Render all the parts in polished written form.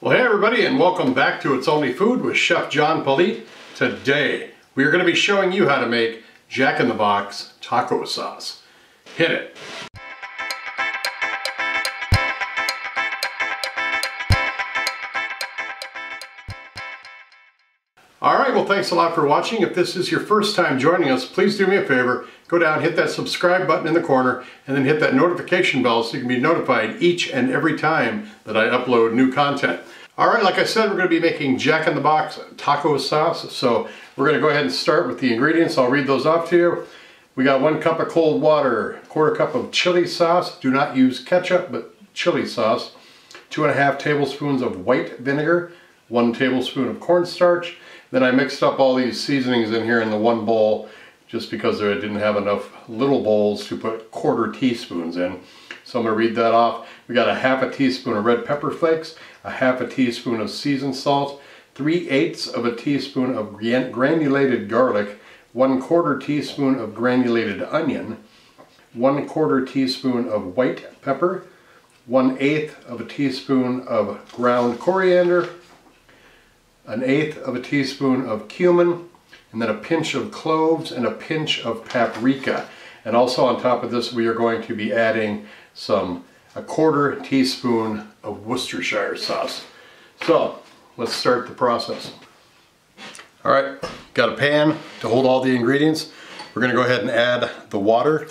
Well, hey everybody, and welcome back to It's Only Food with Chef John Politte. Today, we are going to be showing you how to make Jack in the Box taco sauce. Hit it! Alright, well thanks a lot for watching. If this is your first time joining us, please do me a favor. Go down, hit that subscribe button in the corner, and then hit that notification bell so you can be notified each and every time that I upload new content. Alright, like I said, we're going to be making Jack in the Box taco sauce. So we're going to go ahead and start with the ingredients. I'll read those off to you. We got 1 cup of cold water, 1/4 cup of chili sauce. Do not use ketchup, but chili sauce. 2½ tablespoons of white vinegar, 1 tablespoon of cornstarch. Then I mixed up all these seasonings in here in the one bowl just because I didn't have enough little bowls to put 1/4 teaspoons in. So I'm going to read that off. We got 1/2 teaspoon of red pepper flakes, 1/2 teaspoon of seasoned salt, 3/8 teaspoon of granulated garlic, 1/4 teaspoon of granulated onion, 1/4 teaspoon of white pepper, 1/8 teaspoon of ground coriander, 1/8 teaspoon of cumin, and then a pinch of cloves and a pinch of paprika. And also on top of this, we are going to be adding a 1/4 teaspoon of Worcestershire sauce. So let's start the process. All right, got a pan to hold all the ingredients. We're going to go ahead and add the water,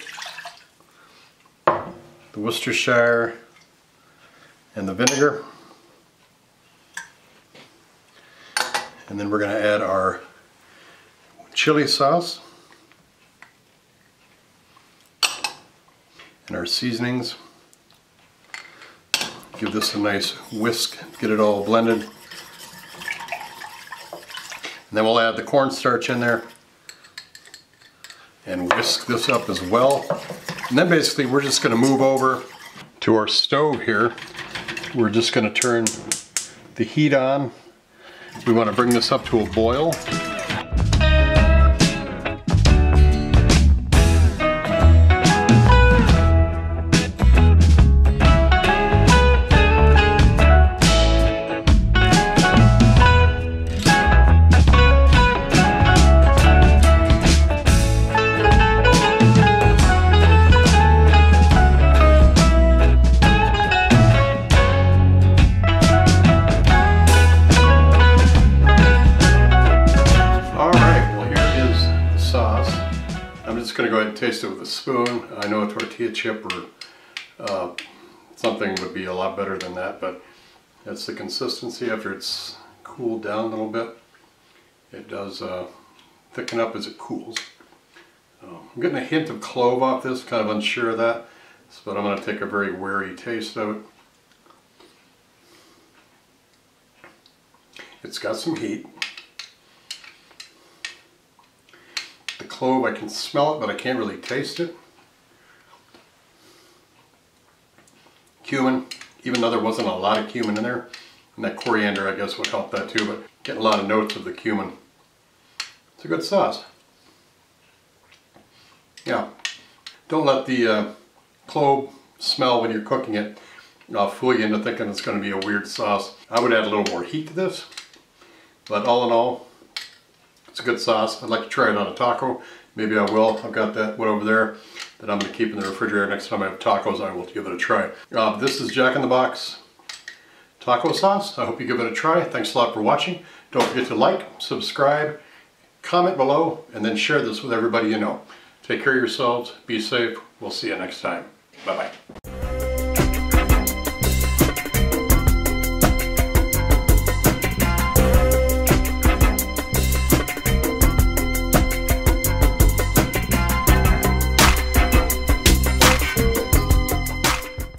the Worcestershire, and the vinegar. And then we're going to add our chili sauce and our seasonings. Give this a nice whisk, get it all blended. And then we'll add the cornstarch in there and whisk this up as well. And then basically we're just going to move over to our stove here. We're just going to turn the heat on. We want to bring this up to a boil. I'm just going to go ahead and taste it with a spoon. I know a tortilla chip or something would be a lot better than that, but that's the consistency after it's cooled down a little bit. It does thicken up as it cools. I'm getting a hint of clove off this, kind of unsure of that, but I'm going to take a very wary taste of it. It's got some heat. The clove, I can smell it, but I can't really taste it. Cumin, even though there wasn't a lot of cumin in there, and that coriander I guess would help that too, but getting a lot of notes of the cumin. It's a good sauce. Yeah, don't let the clove smell when you're cooking it fool you into thinking it's going to be a weird sauce. I would add a little more heat to this, but all in all, it's a good sauce. I'd like to try it on a taco. Maybe I will. I've got that one over there that I'm going to keep in the refrigerator. Next time I have tacos, I will give it a try. This is Jack in the Box taco sauce. I hope you give it a try. Thanks a lot for watching. Don't forget to like, subscribe, comment below, and then share this with everybody you know. Take care of yourselves. Be safe. We'll see you next time. Bye-bye.